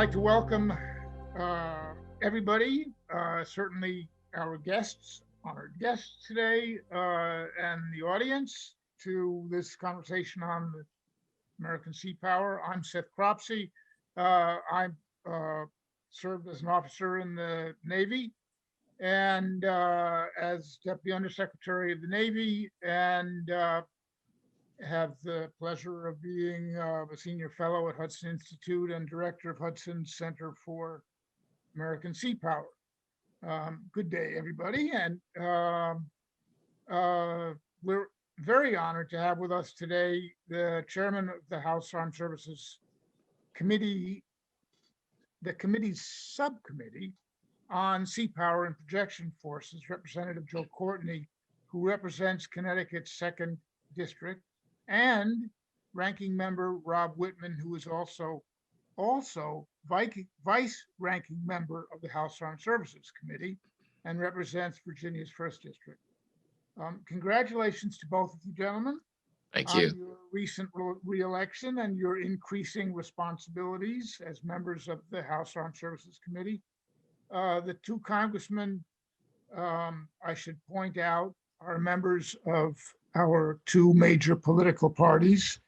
like to welcome everybody, certainly our honored guests today, and the audience to this conversation on the American Seapower. I'm Seth Cropsey. I served as an officer in the Navy and as Deputy Undersecretary of the Navy, and have the pleasure of being a senior fellow at Hudson Institute and director of Hudson's Center for American Seapower. Good day, everybody. And we're very honored to have with us today the chairman of the House Armed Services Committee, the committee's subcommittee on Seapower and Projection Forces, Representative Joe Courtney, who represents Connecticut's 2nd District, and ranking member Rob Wittman, who is also vice ranking member of the House Armed Services Committee and represents Virginia's 1st District. Congratulations to both of you gentlemen. Thank you. On your recent re-election and your increasing responsibilities as members of the House Armed Services Committee. The two congressmen, I should point out, are members of our two major political parties.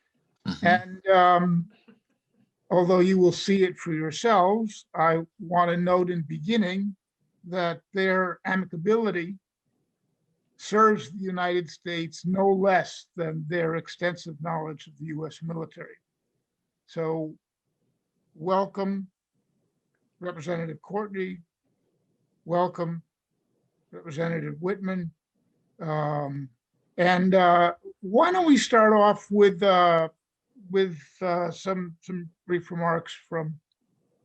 And although you will see it for yourselves, I want to note in beginning that their amicability serves the United States no less than their extensive knowledge of the U.S. military. So welcome, Representative Courtney. Welcome, Representative Wittman. And why don't we start off with some brief remarks from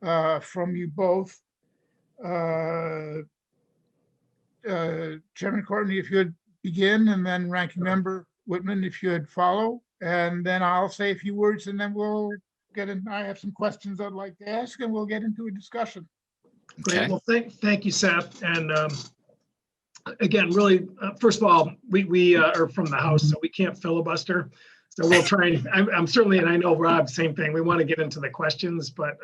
you both. Chairman Courtney, if you'd begin, and then Ranking Member Wittman, if you'd follow, and then I'll say a few words, and then we'll get in. I have some questions I'd like to ask, and we'll get into a discussion. Okay. Great. Well, thank you, Seth. And again, really, first of all, we are from the House, so we can't filibuster. So we'll try and I'm certainly, and I know Rob, same thing. We want to get into the questions, but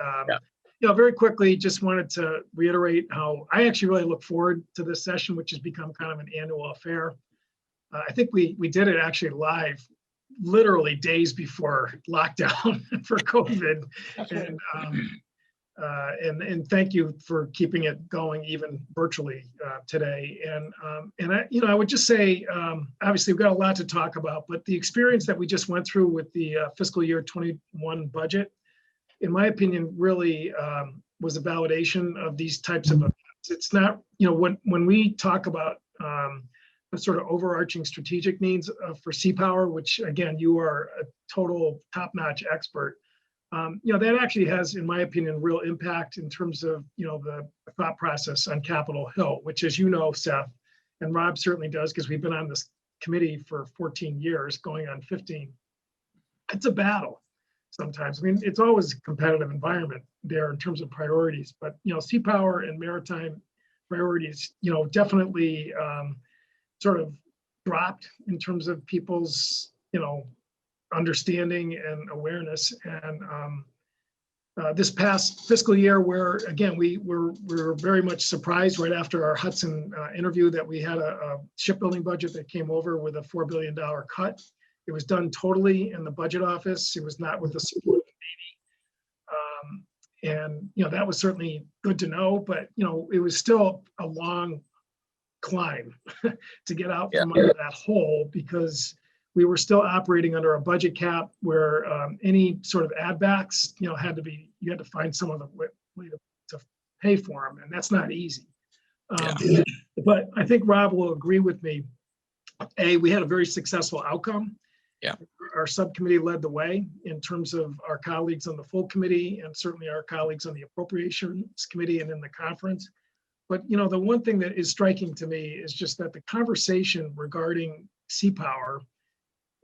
very quickly, just wanted to reiterate how I actually really look forward to this session, which has become kind of an annual affair. I think we did it actually live, literally days before lockdown for COVID. And thank you for keeping it going even virtually today. And I would just say, obviously we've got a lot to talk about, but the experience that we just went through with the fiscal year 21 budget, in my opinion, really was a validation of these types of events. It's not, when we talk about the sort of overarching strategic needs for Seapower, which again, you are a total top-notch expert. That actually has, in my opinion, real impact in terms of, the thought process on Capitol Hill, which, as you know, Seth, and Rob certainly does, because we've been on this committee for 14 years, going on 15. It's a battle sometimes. I mean, it's always a competitive environment there in terms of priorities, but, Seapower and maritime priorities, definitely sort of dropped in terms of people's, understanding and awareness. And this past fiscal year, where again we were very much surprised right after our Hudson interview that we had a shipbuilding budget that came over with a $4 billion cut. It was done totally in the budget office. It was not with the support of the Navy. And that was certainly good to know, but it was still a long climb to get out from under that hole, because we were still operating under a budget cap where any sort of add backs, you had to find some other way to pay for them, and that's not easy. But I think Rob will agree with me. We had a very successful outcome. Yeah. Our subcommittee led the way in terms of our colleagues on the full committee, and certainly our colleagues on the appropriations committee and in the conference. But the one thing that is striking to me is just that the conversation regarding Seapower,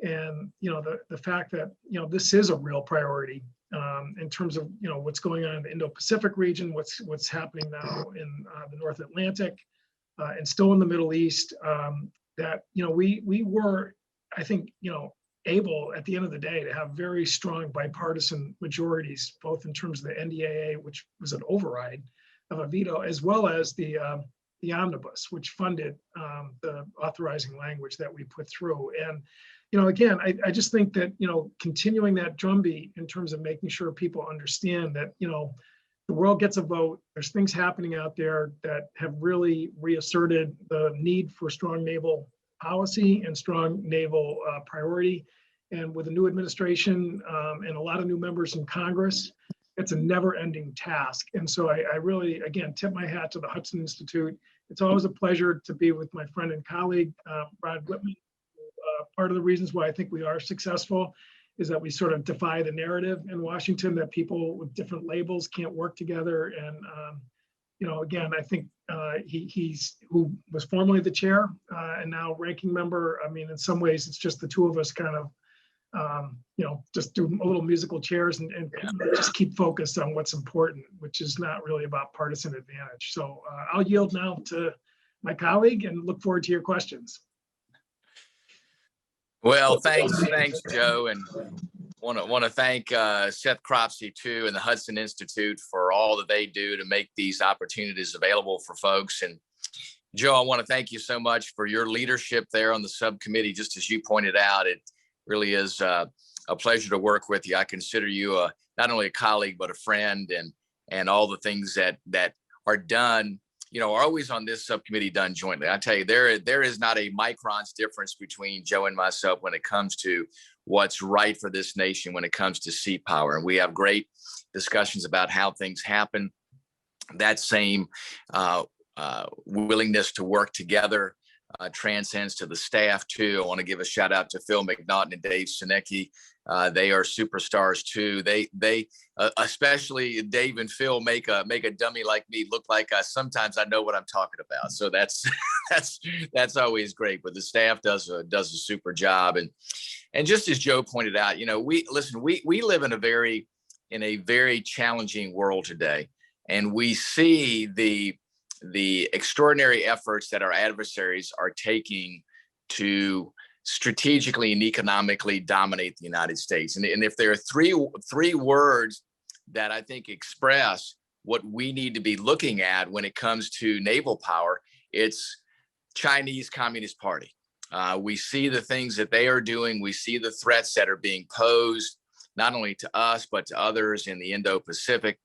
and the fact that this is a real priority in terms of what's going on in the Indo-Pacific region, what's happening now in the North Atlantic, and still in the Middle East. That we were, I think, able at the end of the day to have very strong bipartisan majorities, both in terms of the NDAA, which was an override of a veto, as well as the omnibus, which funded the authorizing language that we put through. And, again, I just think that, continuing that drumbeat in terms of making sure people understand that, the world gets a vote. There's things happening out there that have really reasserted the need for strong naval policy and strong naval priority. And with a new administration and a lot of new members in Congress, it's a never-ending task. And so I really, again, tip my hat to the Hudson Institute. It's always a pleasure to be with my friend and colleague, Rod Wittman. Part of the reasons why I think we are successful is that we sort of defy the narrative in Washington that people with different labels can't work together. And, again, I think he's who was formerly the chair and now ranking member. I mean, in some ways, it's just the two of us kind of, just do a little musical chairs and just keep focused on what's important, which is not really about partisan advantage. So I'll yield now to my colleague and look forward to your questions. Well, thanks, Joe, and want to thank Seth Cropsey too, and the Hudson Institute for all that they do to make these opportunities available for folks. And Joe, I want to thank you so much for your leadership there on the subcommittee. Just as you pointed out, it really is a pleasure to work with you. I consider you not only a colleague but a friend, and all the things that are done, are always on this subcommittee done jointly. I tell you, there is not a micron's difference between Joe and myself when it comes to what's right for this nation when it comes to Seapower. And we have great discussions about how things happen. That same willingness to work together transcends to the staff too. I want to give a shout out to Phil McNaughton and Dave Sinecki. They are superstars too. They especially Dave and Phil make a dummy like me look like sometimes I know what I'm talking about. So that's that's always great. But the staff does a super job. And just as Joe pointed out, we live in a very challenging world today, and we see the extraordinary efforts that our adversaries are taking to strategically and economically dominate the United States. And if there are three words that I think express what we need to be looking at when it comes to naval power, it's Chinese Communist Party. We see the things that they are doing. We see the threats that are being posed, not only to us, but to others in the Indo-Pacific.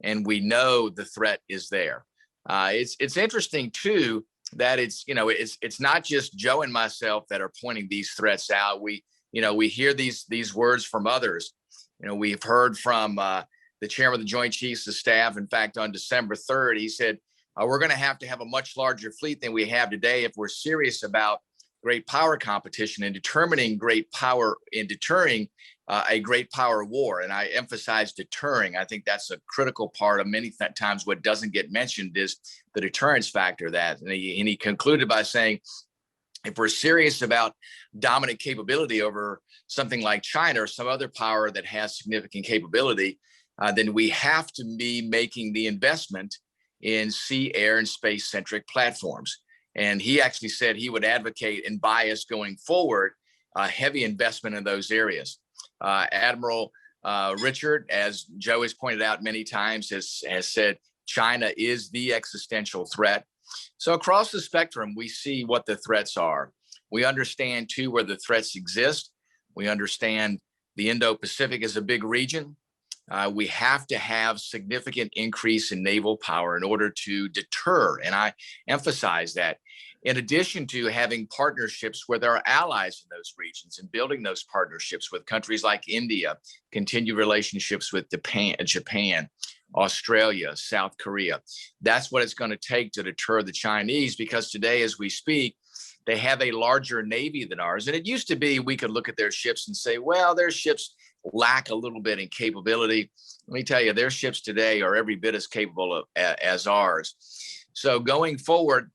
And we know the threat is there. It's interesting too that it's not just Joe and myself that are pointing these threats out. We hear these words from others. We've heard from the chairman of the Joint Chiefs of Staff. In fact, on December 3rd, he said, we're going to have a much larger fleet than we have today if we're serious about great power competition and determining great power in deterring a great power war. And I emphasize deterring. I think that's a critical part of many times what doesn't get mentioned is the deterrence factor of that. And he concluded by saying, if we're serious about dominant capability over something like China or some other power that has significant capability, then we have to be making the investment in sea, air, and space-centric platforms. And he actually said he would advocate and bias going forward heavy investment in those areas. Admiral Richard, as Joe has pointed out many times, has said China is the existential threat. So across the spectrum, we see what the threats are. We understand too where the threats exist. We understand the Indo-Pacific is a big region. We have to have significant increase in naval power in order to deter. And I emphasize that in addition to having partnerships with our allies in those regions and building those partnerships with countries like India, continue relationships with Japan, Australia, South Korea. That's what it's going to take to deter the Chinese, because today, as we speak, they have a larger Navy than ours. And it used to be we could look at their ships and say, well, their ships lack a little bit in capability. Let me tell you, their ships today are every bit as capable as ours. So going forward,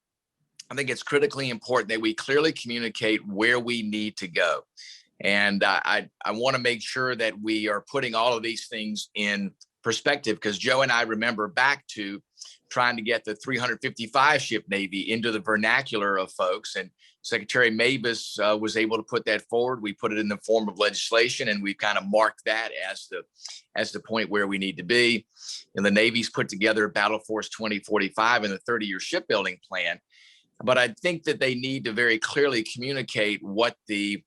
I think it's critically important that we clearly communicate where we need to go. And I want to make sure that we are putting all of these things in perspective, because Joe and I remember back to trying to get the 355 ship Navy into the vernacular of folks. And Secretary Mabus was able to put that forward. We put it in the form of legislation, and we've kind of marked that as the point where we need to be. And the Navy's put together Battle Force 2045 and the 30-year shipbuilding plan. But I think that they need to very clearly communicate what the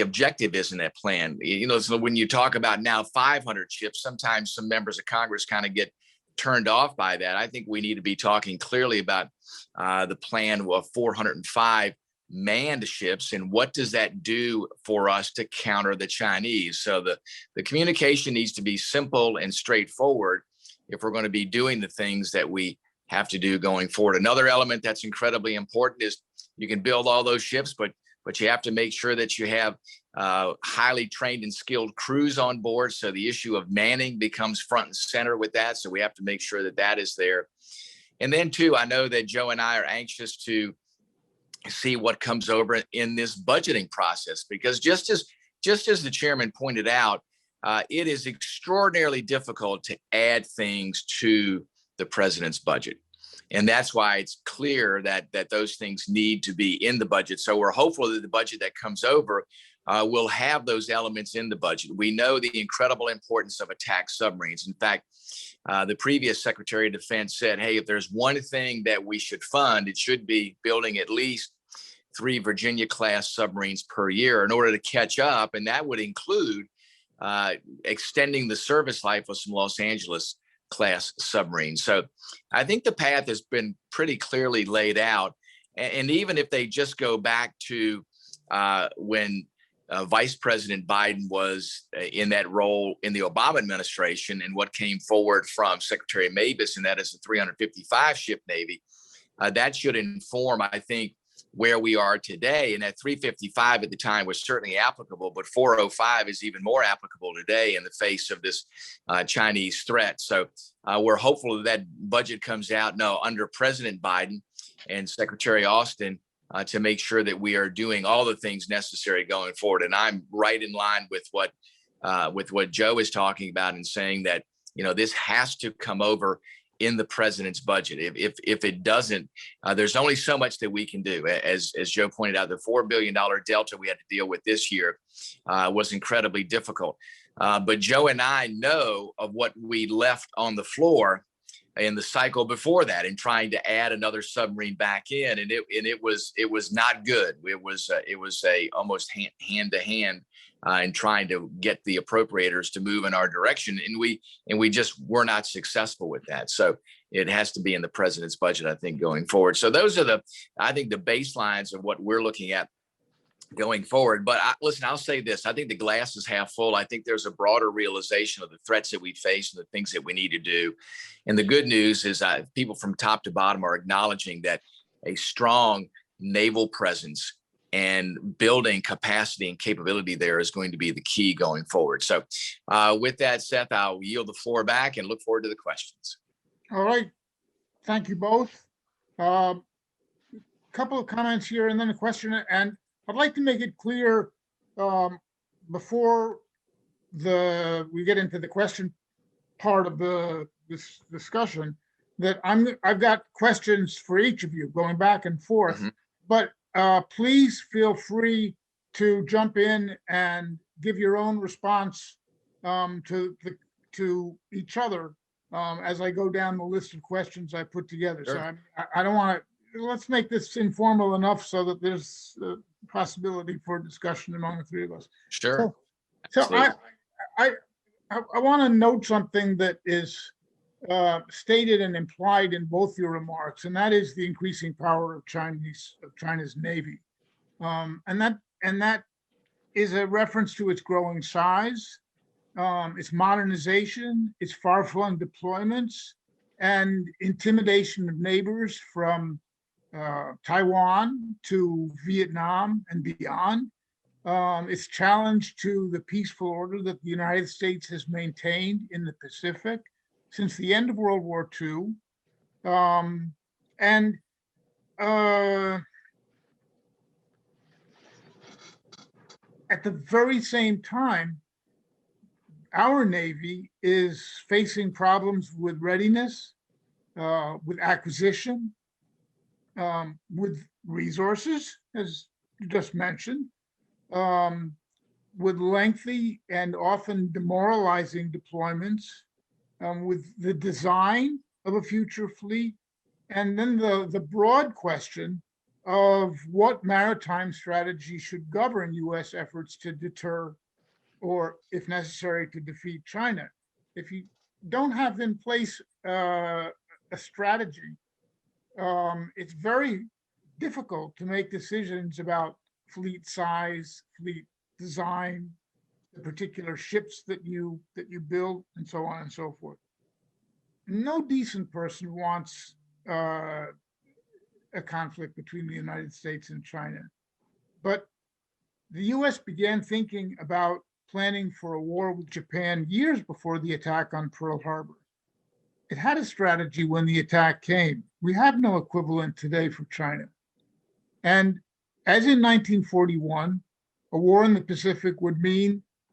objective is in that plan. You know, so when you talk about now 500 ships, sometimes some members of Congress kind of get turned off by that. I think we need to be talking clearly about the plan of 405 manned ships and what does that do for us to counter the Chinese. So the communication needs to be simple and straightforward if we're going to be doing the things that we have to do going forward. Another element that's incredibly important is you can build all those ships, but you have to make sure that you have highly trained and skilled crews on board. So the issue of manning becomes front and center with that. So we have to make sure that that is there. And then too, I know that Joe and I are anxious to see what comes over in this budgeting process, because just as the chairman pointed out, it is extraordinarily difficult to add things to the president's budget. And that's why it's clear that those things need to be in the budget. So we're hopeful that the budget that comes over will have those elements in the budget. We know the incredible importance of attack submarines. In fact, the previous Secretary of Defense said, hey, if there's one thing that we should fund, it should be building at least 3 Virginia-class submarines per year in order to catch up. And that would include extending the service life of some Los Angeles class submarines. So I think the path has been pretty clearly laid out. And even if they just go back to when Vice President Biden was in that role in the Obama administration and what came forward from Secretary Mabus, and that is the 355 ship Navy, that should inform, I think, where we are today. And that 355 at the time was certainly applicable, but 405 is even more applicable today in the face of this Chinese threat. So we're hopeful that budget comes out now under President Biden and Secretary Austin to make sure that we are doing all the things necessary going forward. And I'm right in line with what Joe is talking about and saying that, you know, this has to come over in the president's budget. If it doesn't, there's only so much that we can do. As Joe pointed out, the $4 billion delta we had to deal with this year was incredibly difficult. But Joe and I know of what we left on the floor in the cycle before that, and trying to add another submarine back in, and it was not good. It was a almost hand to hand. And trying to get the appropriators to move in our direction. And we just were not successful with that. So it has to be in the president's budget, I think, going forward. So those are I think the baselines of what we're looking at going forward. But listen, I'll say this. I think the glass is half full. I think there's a broader realization of the threats that we face and the things that we need to do. And the good news is people from top to bottom are acknowledging that a strong naval presence and building capacity and capability there is going to be the key going forward. So with that, Seth, I'll yield the floor back and look forward to the questions. All right. Thank you both. Couple of comments here and then a question. And I'd like to make it clear before we get into the question part of this discussion that I've got questions for each of you going back and forth. Mm-hmm. But please feel free to jump in and give your own response to each other as I go down the list of questions I put together. Sure. So I don't want to. Let's make this informal enough so that there's a possibility for discussion among the three of us. Sure. So I want to note something that is stated and implied in both your remarks, and that is the increasing power of China's Navy, and that is a reference to its growing size, its modernization, its far-flung deployments, and intimidation of neighbors from Taiwan to Vietnam and beyond. Its challenge to the peaceful order that the United States has maintained in the Pacific since the end of World War II. And at the very same time, our Navy is facing problems with readiness with acquisition, with resources, as you just mentioned, with lengthy and often demoralizing deployments, with the design of a future fleet, and then the broad question of what maritime strategy should govern U.S. efforts to deter or, if necessary, to defeat China. If you don't have in place a strategy, it's very difficult to make decisions about fleet size, fleet design, the particular ships that you build, and so on and so forth. No decent person wants a conflict between the United States and China, but the U.S. began thinking about planning for a war with Japan years before the attack on Pearl Harbor. It had a strategy when the attack came. We have no equivalent today for China. And as in 1941, a war in the Pacific would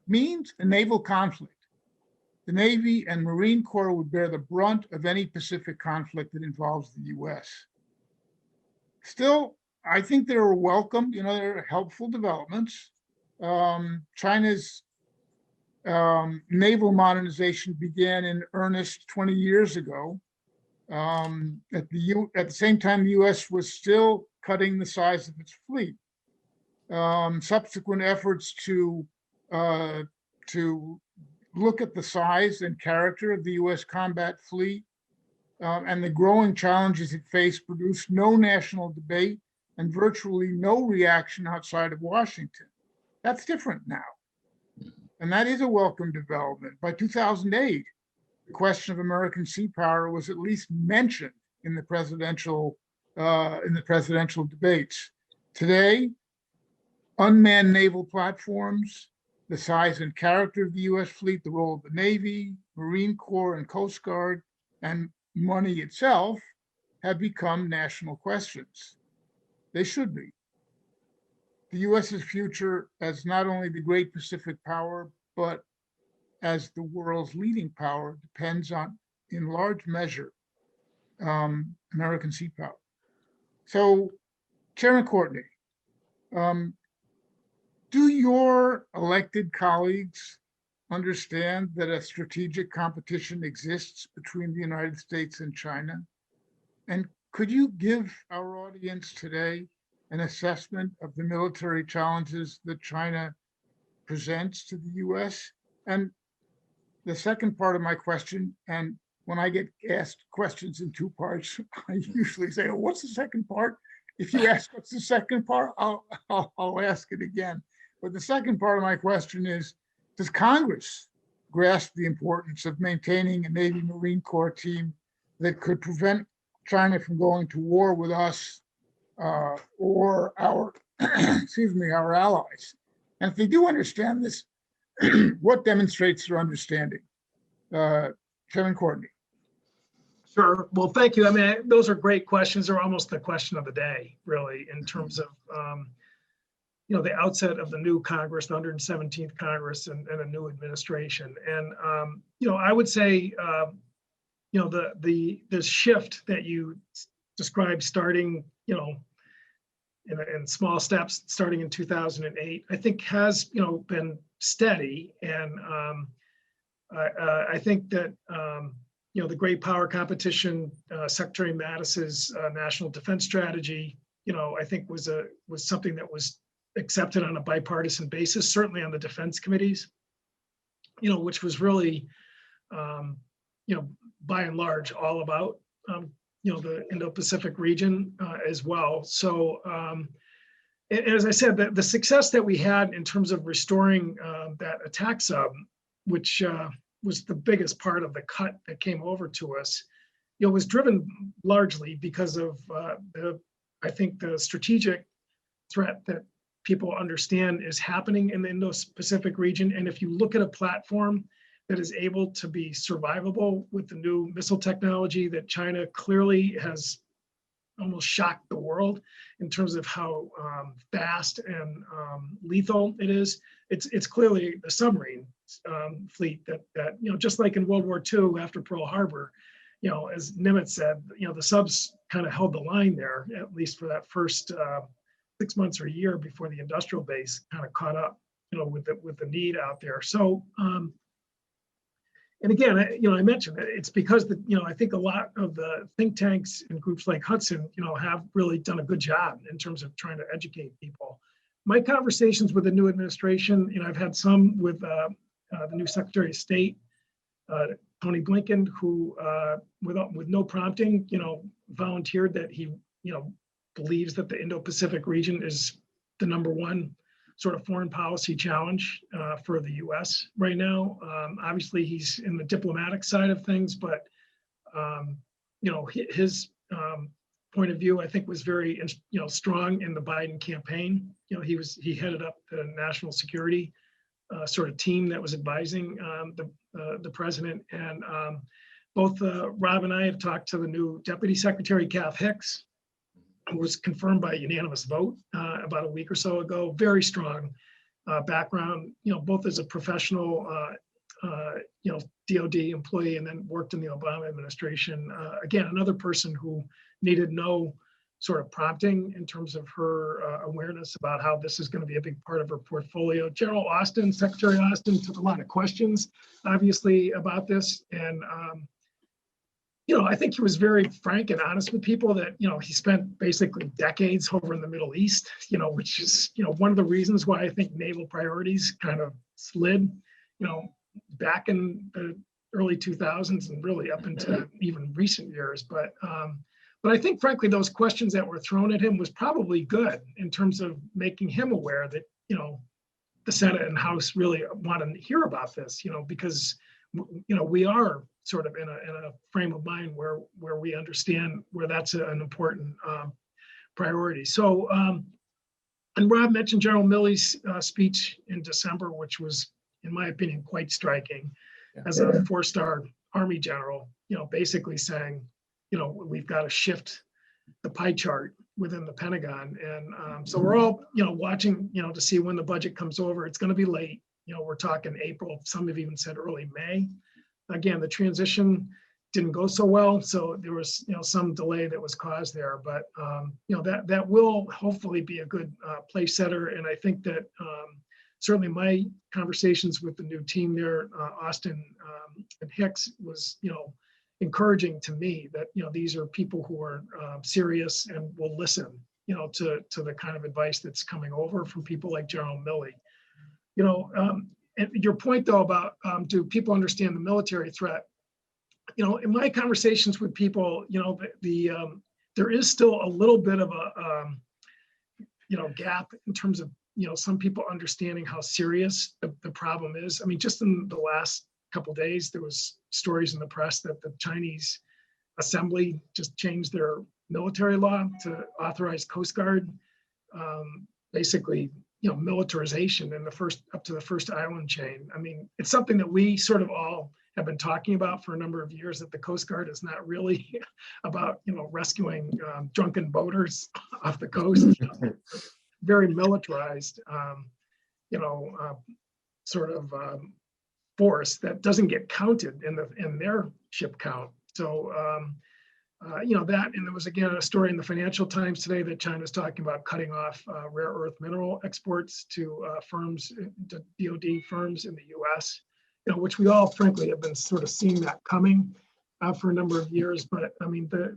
means a naval conflict. The Navy and Marine Corps would bear the brunt of any Pacific conflict that involves the U.S. Still, I think they were welcome. There are helpful developments. China's naval modernization began in earnest 20 years ago. At the same time, the U.S. was still cutting the size of its fleet. Subsequent efforts to look at the size and character of the U.S. combat fleet and the growing challenges it faced produced no national debate and virtually no reaction outside of Washington. That's different now. And that is a welcome development. By 2008, the question of American sea power was at least mentioned in the presidential debates. Today, unmanned naval platforms, the size and character of the U.S. fleet, the role of the Navy, Marine Corps, and Coast Guard, and money itself have become national questions. They should be. The U.S.'s future as not only the great Pacific power, but as the world's leading power depends on, in large measure, American sea power. So, Chairman Courtney, do your elected colleagues understand that a strategic competition exists between the United States and China? And could you give our audience today an assessment of the military challenges that China presents to the U.S.? And the second part of my question, and when I get asked questions in two parts, I usually say, oh, what's the second part? If you ask what's the second part, I'll ask it again. But the second part of my question is, does Congress grasp the importance of maintaining a Navy Marine Corps team that could prevent China from going to war with us or our, our allies? And if they do understand this, what demonstrates their understanding? Chairman Courtney. Sure. Well, thank you. I mean, those are great questions. They're almost the question of the day, really, in terms of, the outset of the new Congress, the 117th Congress, and a new administration. And, I would say, the shift that you described starting, in small steps starting in 2008, I think has, been steady. And I think that, the great power competition, Secretary Mattis's national defense strategy, I think was something that was accepted on a bipartisan basis, certainly on the defense committees, which was really, by and large, all about, the Indo-Pacific region as well. So, as I said, the success that we had in terms of restoring that attack sub, which was the biggest part of the cut that came over to us, was driven largely because of I think the strategic threat that people understand is happening in the Indo-Pacific region. And if you look at a platform that is able to be survivable with the new missile technology that China clearly has almost shocked the world in terms of how fast and lethal it is. It's clearly the submarine fleet that just like in World War II after Pearl Harbor, as Nimitz said, the subs kind of held the line there, at least for that first 6 months or a year before the industrial base kind of caught up, with the need out there. So, and again, I mentioned it, it's because I think a lot of the think tanks and groups like Hudson, have really done a good job in terms of trying to educate people. My conversations with the new administration, I've had some with the new Secretary of State, Tony Blinken, who with no prompting, volunteered that he, believes that the Indo-Pacific region is the number 1 sort of foreign policy challenge for the U.S. right now. Obviously, he's in the diplomatic side of things, but his point of view, I think, was very strong in the Biden campaign. He headed up the national security sort of team that was advising the president, and both Rob and I have talked to the new Deputy Secretary, Kath Hicks, who was confirmed by unanimous vote about a week or so ago. Very strong background, both as a professional, DOD employee, and then worked in the Obama administration. Again, another person who needed no sort of prompting in terms of her awareness about how this is going to be a big part of her portfolio. General Austin, Secretary Austin, took a lot of questions, obviously, about this. And, I think he was very frank and honest with people that, he spent basically decades over in the Middle East, which is, one of the reasons why I think naval priorities kind of slid, back in the early 2000s and really up into even recent years. But I think, frankly, those questions that were thrown at him was probably good in terms of making him aware that, the Senate and House really want to hear about this, because, we are sort of in a frame of mind where we understand where that's an important priority. So, and Rob mentioned General Milley's speech in December, which was, in my opinion, quite striking, as a 4-star Army general, basically saying, we've got to shift the pie chart within the Pentagon. And so we're all, watching, to see when the budget comes over. It's going to be late. We're talking April. Some have even said early May. Again, the transition didn't go so well, so there was, some delay that was caused there. But that will hopefully be a good place setter. And I think that certainly my conversations with the new team there, Austin and Hicks, was encouraging to me that these are people who are serious and will listen to the kind of advice that's coming over from people like General Milley. And your point though about do people understand the military threat? In my conversations with people, there is still a little bit of a gap in terms of some people understanding how serious the problem is. I mean, just in the last couple of days, there was stories in the press that the Chinese assembly just changed their military law to authorize Coast Guard, basically, militarization in up to the first island chain. I mean, it's something that we sort of all have been talking about for a number of years, that the Coast Guard is not really about, rescuing drunken boaters off the coast. Very militarized, sort of force that doesn't get counted in their ship count. So, that, and there was again a story in the Financial Times today that China's talking about cutting off rare earth mineral exports to firms, to DoD firms in the U.S., which we all frankly have been sort of seeing that coming for a number of years. But I mean, the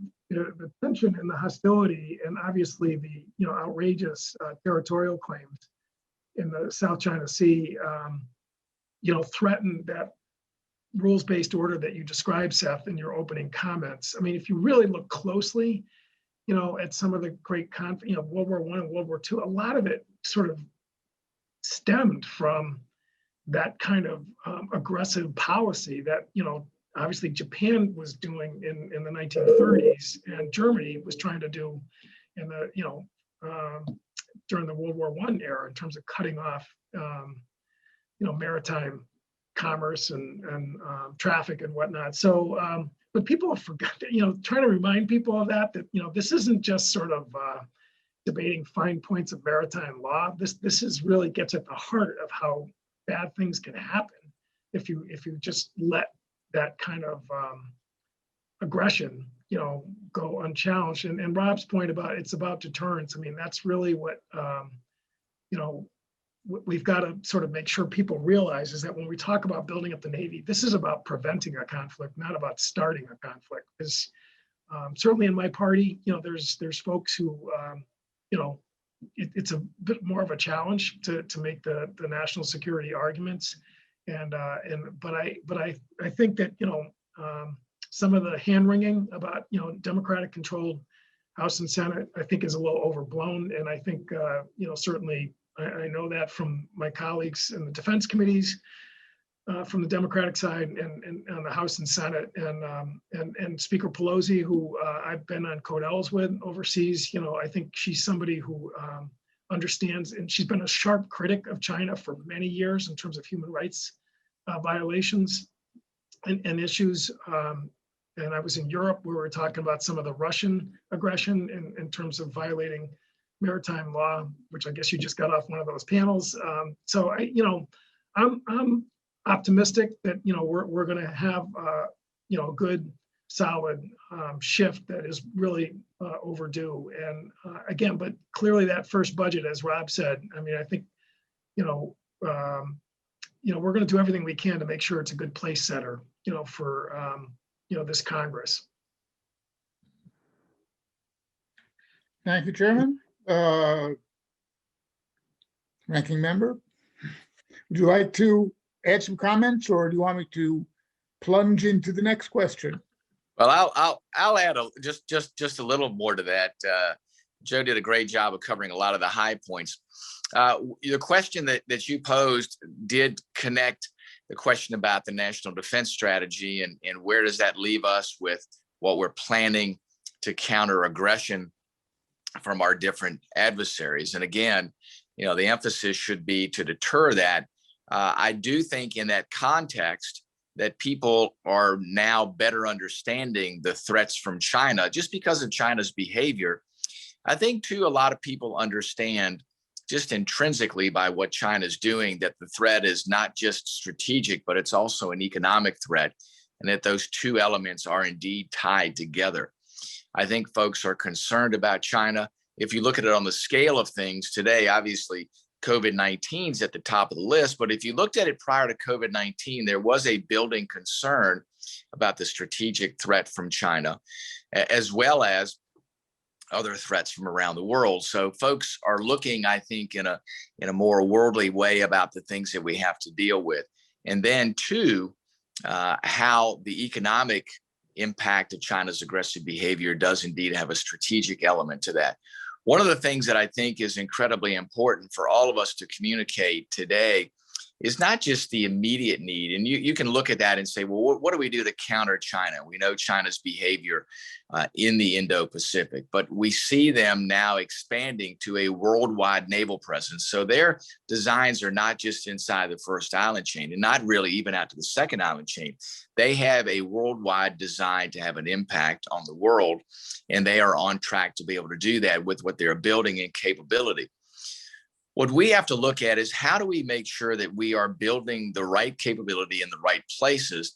tension and the hostility, and obviously the outrageous territorial claims in the South China Sea, threaten that rules-based order that you described, Seth, in your opening comments. I mean, if you really look closely, at some of the great World War I and World War II, a lot of it sort of stemmed from that kind of aggressive policy that, obviously Japan was doing in the 1930s, and Germany was trying to do in the, during the World War I era, in terms of cutting off, maritime commerce and traffic and whatnot. So, but people have forgotten, trying to remind people of that, this isn't just sort of debating fine points of maritime law. This is really gets at the heart of how bad things can happen if you just let that kind of aggression, go unchallenged. And Rob's point about it's about deterrence. I mean, that's really what, we've got to sort of make sure people realize is that when we talk about building up the Navy, this is about preventing a conflict, not about starting a conflict. Because certainly in my party, there's folks who, it's a bit more of a challenge to make the national security arguments. But I think that, some of the hand wringing about, Democratic controlled House and Senate, I think is a little overblown. And I think, certainly I know that from my colleagues in the defense committees, from the Democratic side and on the House and Senate, and Speaker Pelosi, who I've been on codels with overseas. I think she's somebody who understands, and she's been a sharp critic of China for many years in terms of human rights violations and issues. And I was in Europe where we were talking about some of the Russian aggression in terms of violating maritime law, which I guess you just got off one of those panels. So I'm optimistic that we're going to have a good solid shift that is really overdue. And again, but clearly that first budget, as Rob said, I mean, I think we're going to do everything we can to make sure it's a good place setter for this Congress. Thank you, Chairman. Ranking member, would you like to add some comments, or do you want me to plunge into the next question? Well, I'll add just a little more to that. Joe did a great job of covering a lot of the high points. The question that you posed did connect the question about the national defense strategy and where does that leave us with what we're planning to counter aggression from our different adversaries. And again, the emphasis should be to deter that. I do think in that context that people are now better understanding the threats from China just because of China's behavior. I think too, a lot of people understand just intrinsically by what China's doing that the threat is not just strategic, but it's also an economic threat, and that those two elements are indeed tied together. I think folks are concerned about China. If you look at it on the scale of things today, obviously COVID-19 is at the top of the list, but if you looked at it prior to COVID-19, there was a building concern about the strategic threat from China, as well as other threats from around the world. So folks are looking, I think, in a more worldly way about the things that we have to deal with. And then two, how the economic impact of China's aggressive behavior does indeed have a strategic element to that. One of the things that I think is incredibly important for all of us to communicate today is not just the immediate need. And you can look at that and say, well, what do we do to counter China? We know China's behavior in the Indo-Pacific, but we see them now expanding to a worldwide naval presence. So their designs are not just inside the first island chain and not really even out to the second island chain. They have a worldwide design to have an impact on the world, and they are on track to be able to do that with what they're building in capability. What we have to look at is how do we make sure that we are building the right capability in the right places,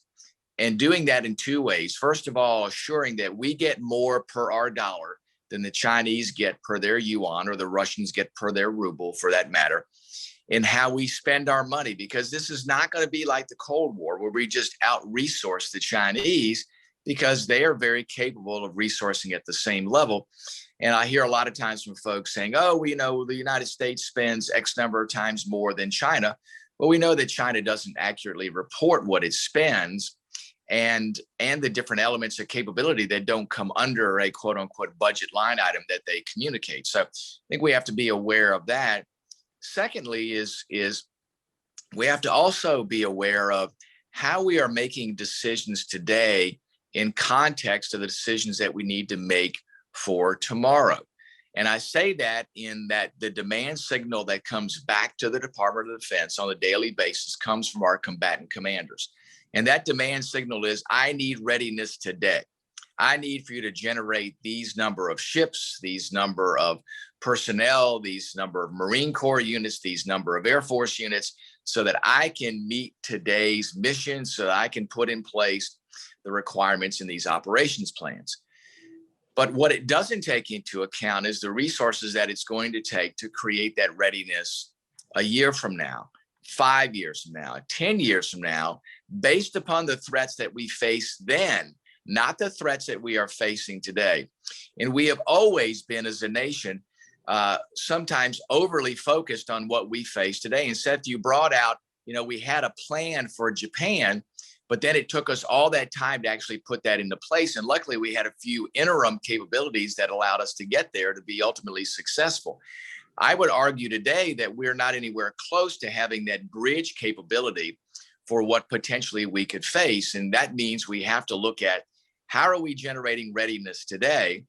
and doing that in two ways. First of all, assuring that we get more per our dollar than the Chinese get per their yuan, or the Russians get per their ruble for that matter, in how we spend our money, because this is not going to be like the Cold War where we just out-resource the Chinese, because they are very capable of resourcing at the same level. And I hear a lot of times from folks saying, oh, the United States spends X number of times more than China. Well, we know that China doesn't accurately report what it spends and the different elements of capability that don't come under a quote unquote budget line item that they communicate. So I think we have to be aware of that. Secondly, is we have to also be aware of how we are making decisions today in context of the decisions that we need to make for tomorrow. And I say that in that the demand signal that comes back to the Department of Defense on a daily basis comes from our combatant commanders. And that demand signal is, I need readiness today. I need for you to generate these number of ships, these number of personnel, these number of Marine Corps units, these number of Air Force units, so that I can meet today's mission, so that I can put in place the requirements in these operations plans. But what it doesn't take into account is the resources that it's going to take to create that readiness a year from now, 5 years from now, 10 years from now, based upon the threats that we face then, not the threats that we are facing today. And we have always been, as a nation, sometimes overly focused on what we face today. And Seth, you brought out, we had a plan for Japan, but then it took us all that time to actually put that into place. And luckily, we had a few interim capabilities that allowed us to get there to be ultimately successful. I would argue today that we're not anywhere close to having that bridge capability for what potentially we could face. And that means we have to look at how are we generating readiness today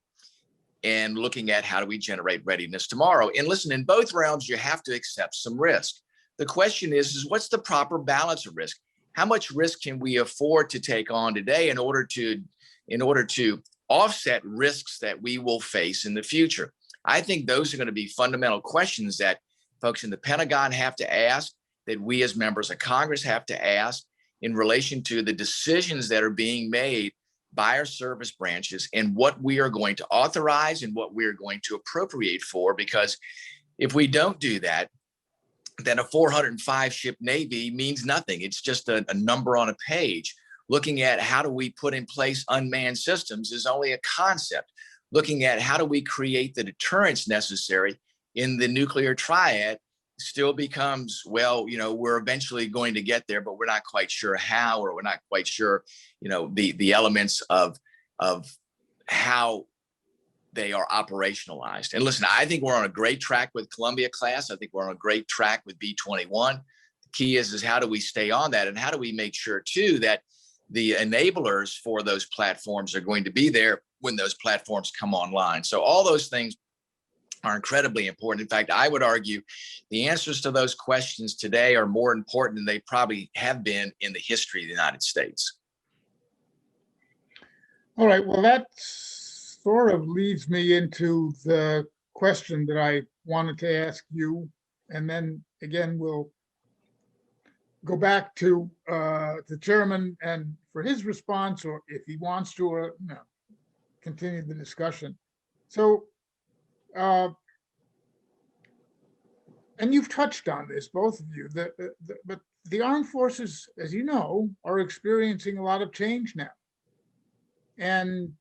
and looking at how do we generate readiness tomorrow. And listen, in both realms, you have to accept some risk. The question is what's the proper balance of risk? How much risk can we afford to take on today in order to offset risks that we will face in the future? I think those are going to be fundamental questions that folks in the Pentagon have to ask, that we as members of Congress have to ask in relation to the decisions that are being made by our service branches and what we are going to authorize and what we are going to appropriate for. Because if we don't do that, then a 405 ship Navy means nothing. It's just a number on a page. Looking at how do we put in place unmanned systems is only a concept. Looking at how do we create the deterrence necessary in the nuclear triad still becomes, well, we're eventually going to get there, but we're not quite sure how, or we're not quite sure, the elements of how they are operationalized. And listen, I think we're on a great track with Columbia class. I think we're on a great track with B-21. The key is how do we stay on that? And how do we make sure too that the enablers for those platforms are going to be there when those platforms come online? So all those things are incredibly important. In fact, I would argue the answers to those questions today are more important than they probably have been in the history of the United States. All right, well, that sort of leads me into the question that I wanted to ask you. And then again, we'll go back to the chairman and for his response, or if he wants to, or no, continue the discussion. So, and you've touched on this, both of you, but the armed forces, as you know, are experiencing a lot of change now. And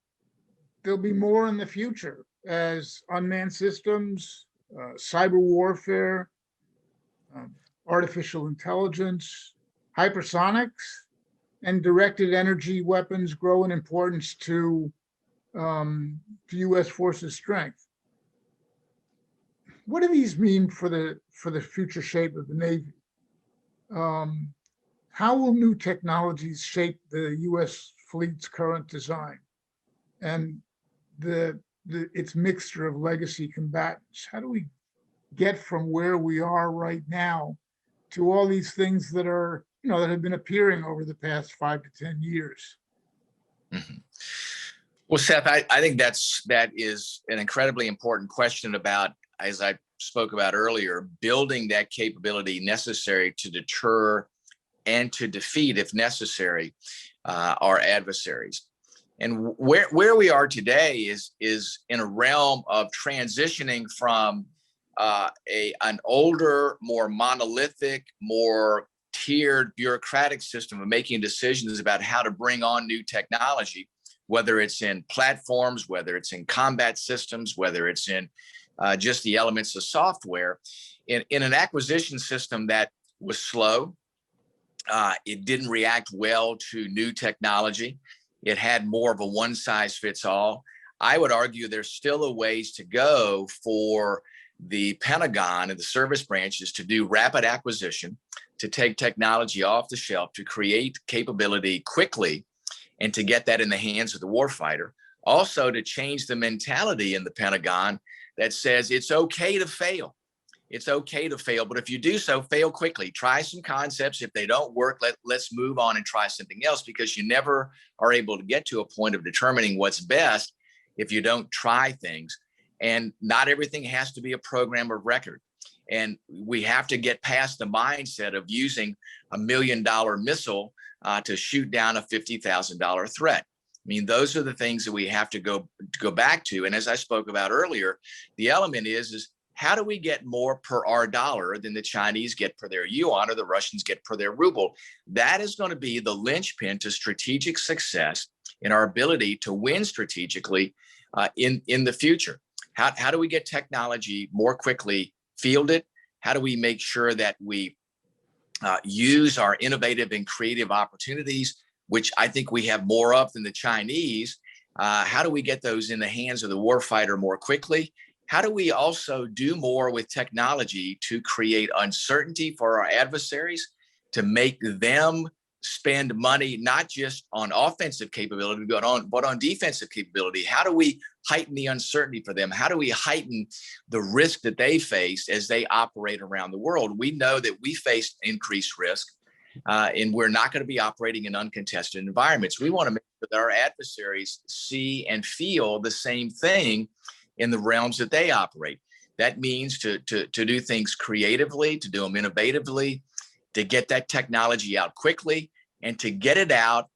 there'll be more in the future as unmanned systems, cyber warfare, artificial intelligence, hypersonics, and directed energy weapons grow in importance to U.S. forces' strength. What do these mean for the future shape of the Navy? How will new technologies shape the U.S. fleet's current design and its mixture of legacy combatants? How do we get from where we are right now to all these things that are, that have been appearing over the past 5 to 10 years? Mm-hmm. Well, Seth, I think that is an incredibly important question about, as I spoke about earlier, building that capability necessary to deter and to defeat, if necessary, our adversaries. And where we are today is in a realm of transitioning from an older, more monolithic, more tiered bureaucratic system of making decisions about how to bring on new technology, whether it's in platforms, whether it's in combat systems, whether it's in just the elements of software, in an acquisition system that was slow. It didn't react well to new technology. It had more of a one size fits all. I would argue there's still a ways to go for the Pentagon and the service branches to do rapid acquisition, to take technology off the shelf, to create capability quickly, and to get that in the hands of the warfighter. Also, to change the mentality in the Pentagon that says it's okay to fail. It's okay to fail, but if you do so, fail quickly. Try some concepts. If they don't work, let's move on and try something else, because you never are able to get to a point of determining what's best if you don't try things. And not everything has to be a program of record. And we have to get past the mindset of using $1 million missile to shoot down a $50,000 threat. I mean, those are the things that we have to go back to. And as I spoke about earlier, the element is how do we get more per our dollar than the Chinese get per their yuan or the Russians get per their ruble? That is going to be the linchpin to strategic success in our ability to win strategically in the future. How do we get technology more quickly fielded? How do we make sure that we use our innovative and creative opportunities, which I think we have more of than the Chinese? How do we get those in the hands of the warfighter more quickly? How do we also do more with technology to create uncertainty for our adversaries, to make them spend money not just on offensive capability, but on defensive capability? How do we heighten the uncertainty for them? How do we heighten the risk that they face as they operate around the world? We know that we face increased risk, and we're not going to be operating in uncontested environments. We want to make sure that our adversaries see and feel the same thing in the realms that they operate. That means to do things creatively, to do them innovatively, to get that technology out quickly, and to get it out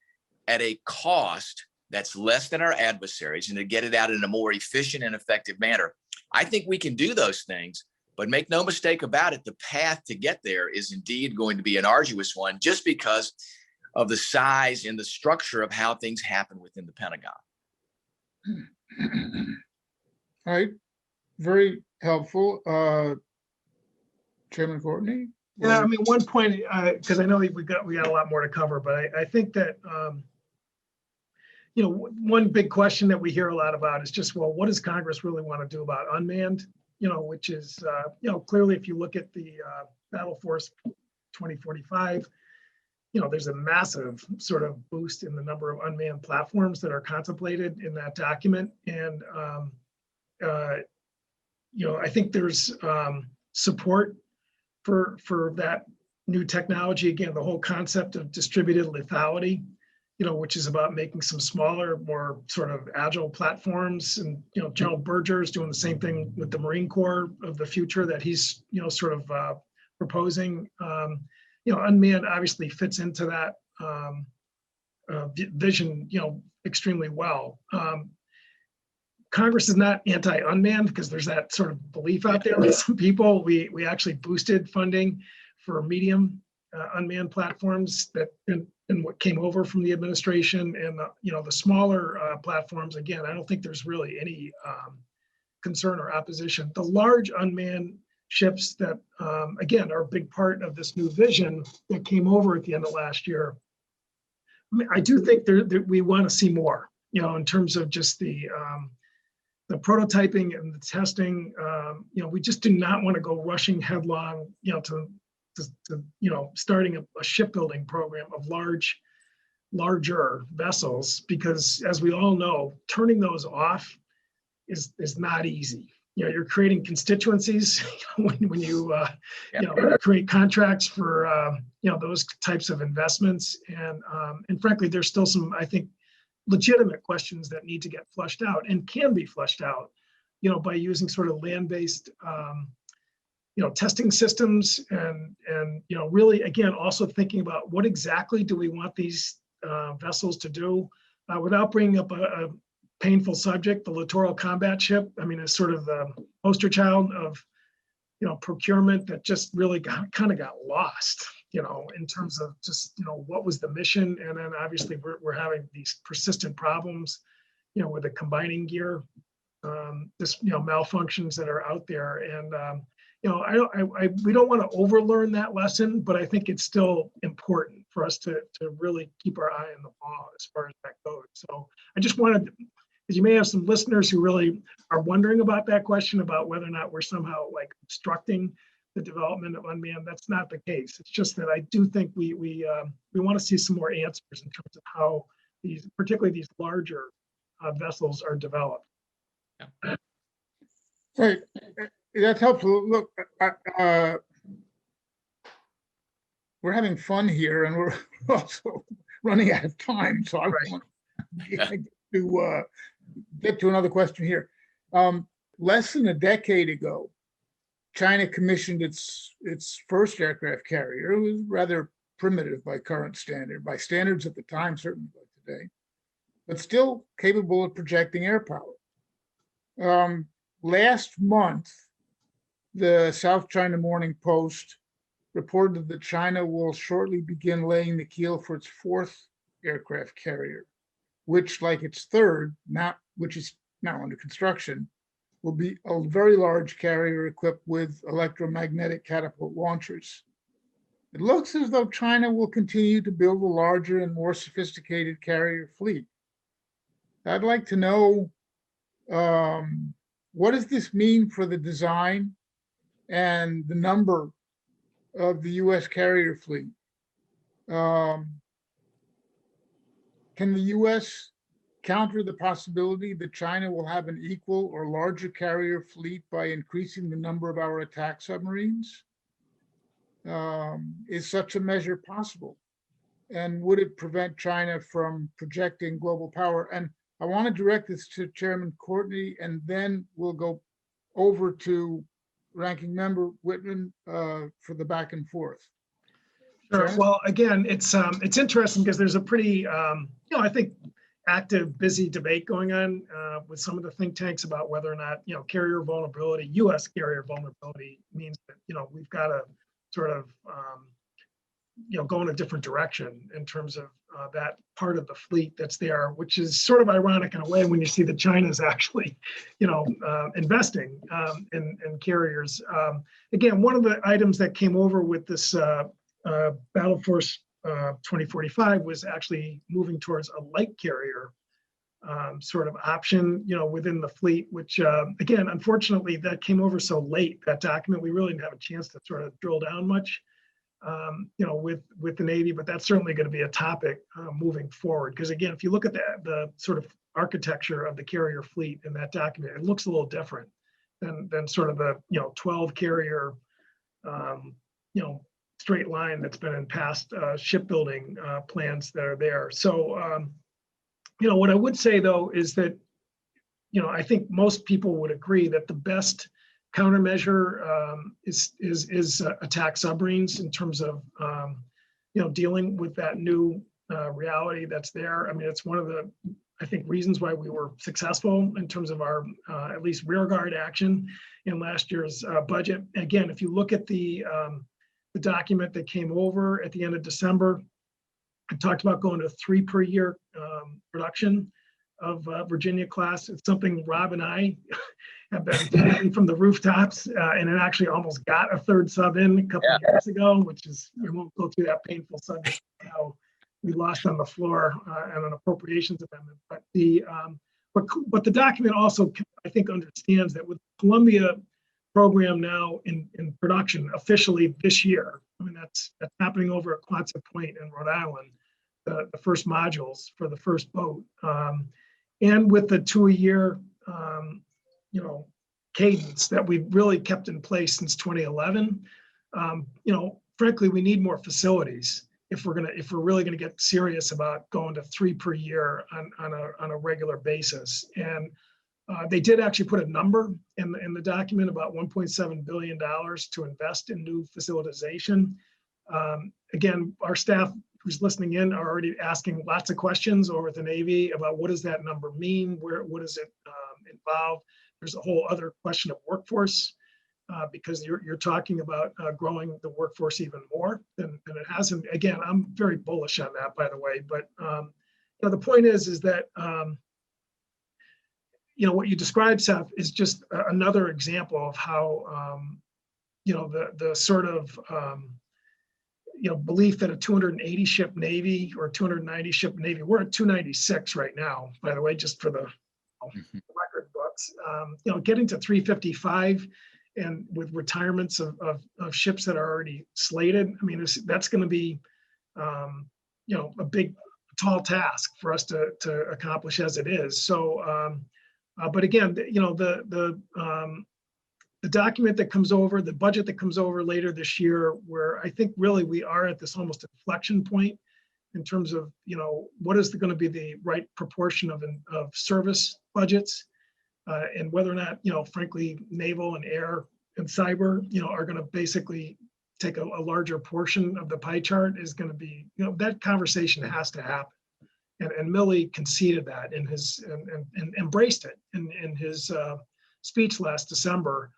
at a cost that's less than our adversaries, and to get it out in a more efficient and effective manner. I think we can do those things, but make no mistake about it, the path to get there is indeed going to be an arduous one, just because of the size and the structure of how things happen within the Pentagon. All right, very helpful. Chairman Courtney? Yeah, I mean, one point, because I know we got a lot more to cover, but I think that, one big question that we hear a lot about is just, well, what does Congress really want to do about unmanned? Which is, clearly, if you look at the Battle Force 2045, there's a massive sort of boost in the number of unmanned platforms that are contemplated in that document. And, I think there's support for that new technology. Again, the whole concept of distributed lethality, which is about making some smaller, more sort of agile platforms. And, General Berger is doing the same thing with the Marine Corps of the future that he's, sort of proposing. Unmanned obviously fits into that vision, extremely well. Congress is not anti-unmanned, because there's that sort of belief out there with some people. We actually boosted funding for medium unmanned platforms that and what came over from the administration, and the smaller platforms. Again, I don't think there's really any concern or opposition. The large unmanned ships that again are a big part of this new vision that came over at the end of last year. I mean, I do think that we want to see more, in terms of just the prototyping and the testing. We just do not want to go rushing headlong, to starting a shipbuilding program of larger vessels, because as we all know, turning those off is not easy. You're creating constituencies when you create contracts for those types of investments, and frankly, there's still some, I think, legitimate questions that need to get flushed out and can be flushed out, by using sort of land-based, testing systems, and really, again, also thinking about what exactly do we want these vessels to do, without bringing up a painful subject. The littoral combat ship, I mean, is sort of the poster child of, procurement that just really kind of got lost, in terms of just, what was the mission. And then obviously we're having these persistent problems, with the combining gear, malfunctions that are out there. And, we don't want to overlearn that lesson, but I think it's still important for us to really keep our eye on the ball as far as that goes. So I just wanted, because you may have some listeners who really are wondering about that question about whether or not we're somehow like obstructing the development of unmanned. That's not the case. It's just that I do think we want to see some more answers in terms of how particularly these larger vessels are developed. Right, that's helpful. Look, we're having fun here, and we're also running out of time. So I want to get to another question here. Less than a decade ago, China commissioned its first aircraft carrier. It was rather primitive by current standard, by standards at the time, certainly by today, but still capable of projecting air power. Last month, the South China Morning Post reported that China will shortly begin laying the keel for its fourth aircraft carrier, which, like its third, which is now under construction, will be a very large carrier equipped with electromagnetic catapult launchers. It looks as though China will continue to build a larger and more sophisticated carrier fleet. I'd like to know, what does this mean for the design and the number of the U.S. carrier fleet? Can the U.S. counter the possibility that China will have an equal or larger carrier fleet by increasing the number of our attack submarines? Is such a measure possible? And would it prevent China from projecting global power? And I want to direct this to Chairman Courtney, and then we'll go over to Ranking Member Wittman for the back and forth. Sure. Chairman? Well, again, it's interesting because there's a pretty, I think, active, busy debate going on with some of the think tanks about whether or not, carrier vulnerability, U.S. carrier vulnerability means that, we've got to sort of, go in a different direction in terms of that part of the fleet that's there, which is sort of ironic in a way when you see that China's actually, investing in carriers. Again, one of the items that came over with this Battle Force 2045 was actually moving towards a light carrier sort of option, within the fleet, which again, unfortunately, that came over so late, that document, we really didn't have a chance to sort of drill down much, with the Navy, but that's certainly going to be a topic moving forward. Because again, if you look at the sort of architecture of the carrier fleet in that document, it looks a little different than sort of the 12 carrier straight line that's been in past shipbuilding plans that are there. So what I would say though is that I think most people would agree that the best countermeasure is attack submarines in terms of dealing with that new reality that's there. I mean, it's one of the, I think, reasons why we were successful in terms of our at least rearguard action in last year's budget. Again, if you look at the document that came over at the end of December, I talked about going to 3 per year production of Virginia class. It's something Rob and I have been fighting from the rooftops, and it actually almost got a third sub in a couple of years ago, which is, we won't go through that painful subject, how we lost on the floor on an appropriations amendment. But the document also, I think, understands that with Columbia program now in production officially this year, I mean, that's happening over at Quonset Point in Rhode Island, the first modules for the first boat. And with the 2-a-year, cadence that we've really kept in place since 2011, frankly, we need more facilities if we're really gonna get serious about going to 3 per year on a regular basis. And they did actually put a number in the document about $1.7 billion to invest in new facilitization. Again, our staff who's listening in are already asking lots of questions over at the Navy about what does that number mean? What does it involve? There's a whole other question of workforce because you're talking about growing the workforce even more than it has. And again, I'm very bullish on that, by the way. But the point is that what you described, Seth, is just another example of how the sort of belief that a 280 ship Navy or 290 ship Navy, we're at 296 right now, by the way, just for the record books, getting to 355 and with retirements of ships that are already slated. I mean, that's going to be, a big, tall task for us to accomplish as it is. So, but again, the document that comes over, the budget that comes over later this year, where I think really we are at this almost inflection point in terms of, what is going to be the right proportion of service budgets and whether or not, frankly, naval and air and cyber, are going to basically take a larger portion of the pie chart is going to be, that conversation has to happen. And Millie conceded that in his and embraced it in his speech last December.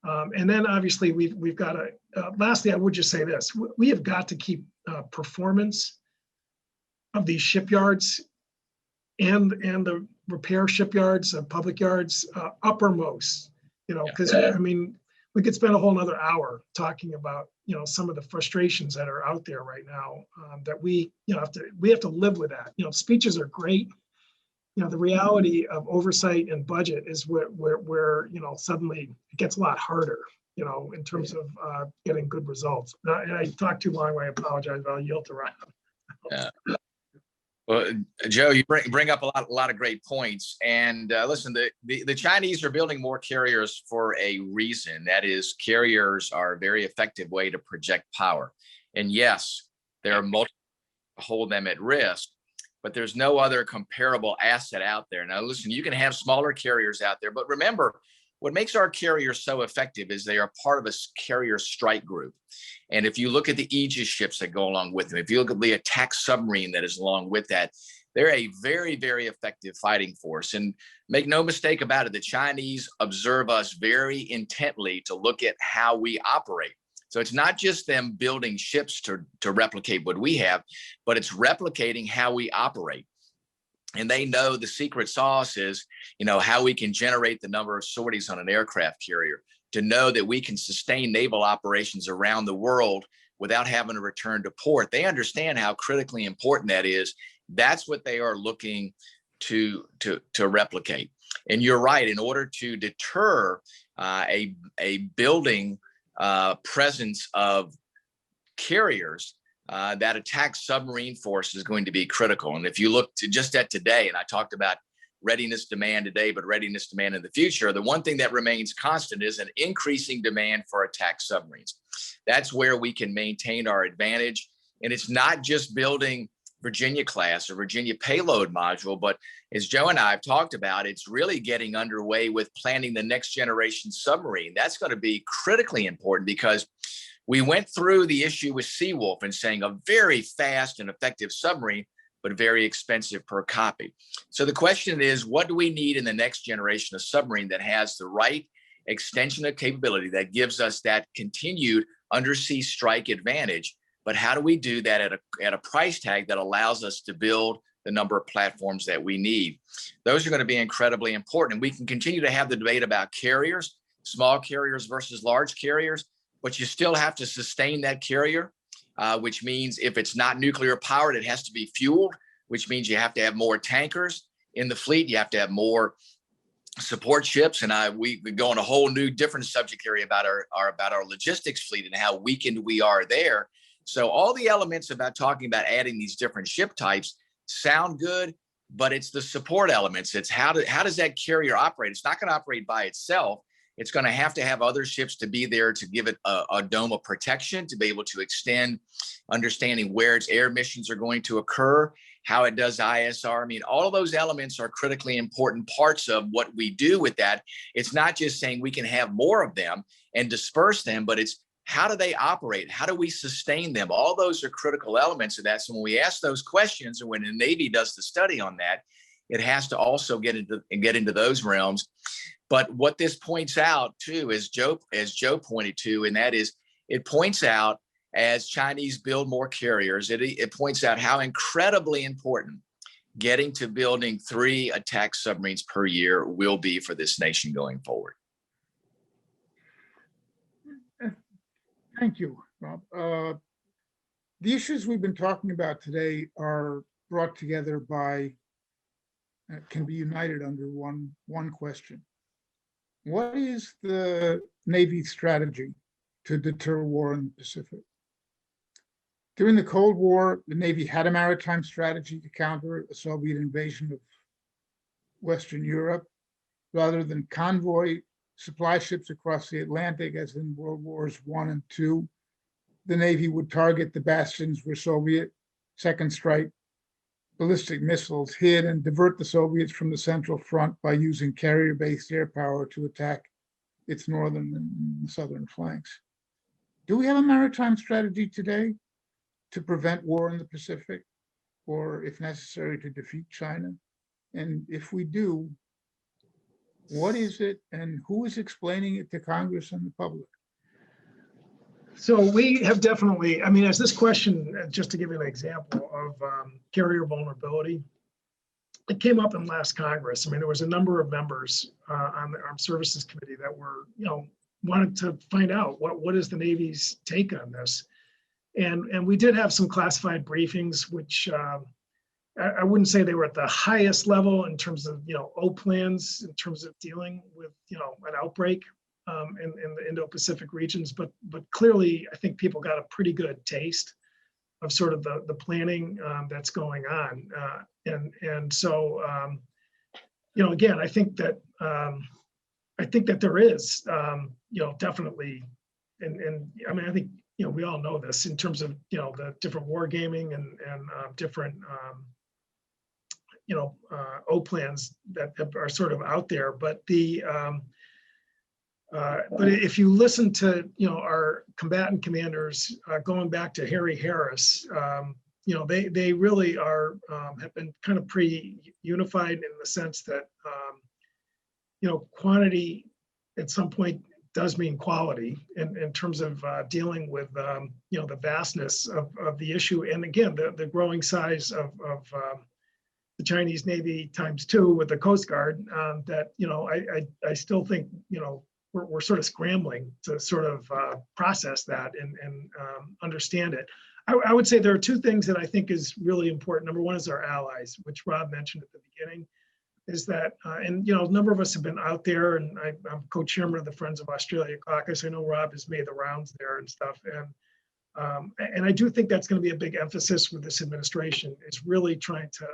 And then obviously we've got to, lastly, I would just say this, we have got to keep performance of these shipyards and the repair shipyards, public yards, uppermost, because I mean, we could spend a whole nother hour talking about, some of the frustrations that are out there right now, that we have to live with that. Speeches are great. The reality of oversight and budget is where suddenly it gets a lot harder, in terms of getting good results. And I talked too long, I apologize, but I'll yield to Ryan. Yeah. Well, Joe, you bring up a lot of great points. And listen, the Chinese are building more carriers for a reason. That is, carriers are a very effective way to project power. And yes, there are multiple to hold them at risk, but there's no other comparable asset out there. Now, listen, you can have smaller carriers out there, but remember, what makes our carriers so effective is they are part of a carrier strike group. And if you look at the Aegis ships that go along with them, if you look at the attack submarine that is along with that, they're a very, very effective fighting force. And make no mistake about it, the Chinese observe us very intently to look at how we operate. So it's not just them building ships to replicate what we have, but it's replicating how we operate. And they know the secret sauce is, how we can generate the number of sorties on an aircraft carrier, to know that we can sustain naval operations around the world without having to return to port. They understand how critically important that is. That's what they are looking to replicate. And you're right, in order to deter a building presence of carriers, that attack submarine force is going to be critical. And if you look to just at today, and I talked about readiness demand today, but readiness demand in the future, the one thing that remains constant is an increasing demand for attack submarines. That's where we can maintain our advantage. And it's not just building Virginia class or Virginia payload module, but as Joe and I have talked about, it's really getting underway with planning the next generation submarine. That's going to be critically important, because we went through the issue with Seawolf and saying a very fast and effective submarine, but very expensive per copy. So the question is, what do we need in the next generation of submarine that has the right extension of capability that gives us that continued undersea strike advantage? But how do we do that at a price tag that allows us to build the number of platforms that we need? Those are going to be incredibly important. We can continue to have the debate about carriers, small carriers versus large carriers, but you still have to sustain that carrier, which means if it's not nuclear powered, it has to be fueled, which means you have to have more tankers in the fleet. You have to have more support ships. And we go on a whole new different subject area about our logistics fleet and how weakened we are there. So all the elements about talking about adding these different ship types sound good, but it's the support elements. It's how does that carrier operate? It's not going to operate by itself. It's going to have other ships to be there to give it a dome of protection, to be able to extend understanding where its air missions are going to occur, how it does ISR. I mean, all of those elements are critically important parts of what we do with that. It's not just saying we can have more of them and disperse them, but it's how do they operate? How do we sustain them? All those are critical elements of that. So when we ask those questions, and when the Navy does the study on that, it has to also get into those realms. But what this points out too, as Joe pointed to, and that is, it points out as Chinese build more carriers, it points out how incredibly important getting to building 3 attack submarines per year will be for this nation going forward. Thank you, Rob. The issues we've been talking about today are brought together by, can be united under one question. What is the Navy's strategy to deter war in the Pacific? During the Cold War, the Navy had a maritime strategy to counter the Soviet invasion of Western Europe. Rather than convoy supply ships across the Atlantic, as in World Wars I and II, the Navy would target the bastions where Soviet second strike ballistic missiles hid and divert the Soviets from the Central Front by using carrier-based air power to attack its northern and southern flanks. Do we have a maritime strategy today to prevent war in the Pacific, or if necessary, to defeat China? And if we do, what is it and who is explaining it to Congress and the public? So we have definitely, I mean, as this question, just to give you an example of carrier vulnerability, it came up in last Congress. I mean, there was a number of members on the Armed Services Committee that were, wanted to find out what is the Navy's take on this. And we did have some classified briefings, which I wouldn't say they were at the highest level in terms of, O plans, in terms of dealing with, an outbreak in the Indo-Pacific regions. But clearly, I think people got a pretty good taste of sort of the planning that's going on. And so, again, I think that there is, definitely, and I mean, I think, we all know this in terms of, the different war gaming and different, O plans that are sort of out there. But but if you listen to, our combatant commanders, going back to Harry Harris, they really are, have been kind of pretty unified in the sense that, quantity at some point does mean quality in terms of dealing with, the vastness of the issue. And again, the growing size of the Chinese Navy ×2 with the Coast Guard, that, I still think, we're sort of scrambling to sort of process that and understand it. I would say there are two things that I think is really important. Number one is our allies, which Rob mentioned at the beginning, is that, and a number of us have been out there, and I'm co-chairman of the Friends of Australia caucus. I know Rob has made the rounds there and stuff. And I do think that's going to be a big emphasis with this administration, is really trying to,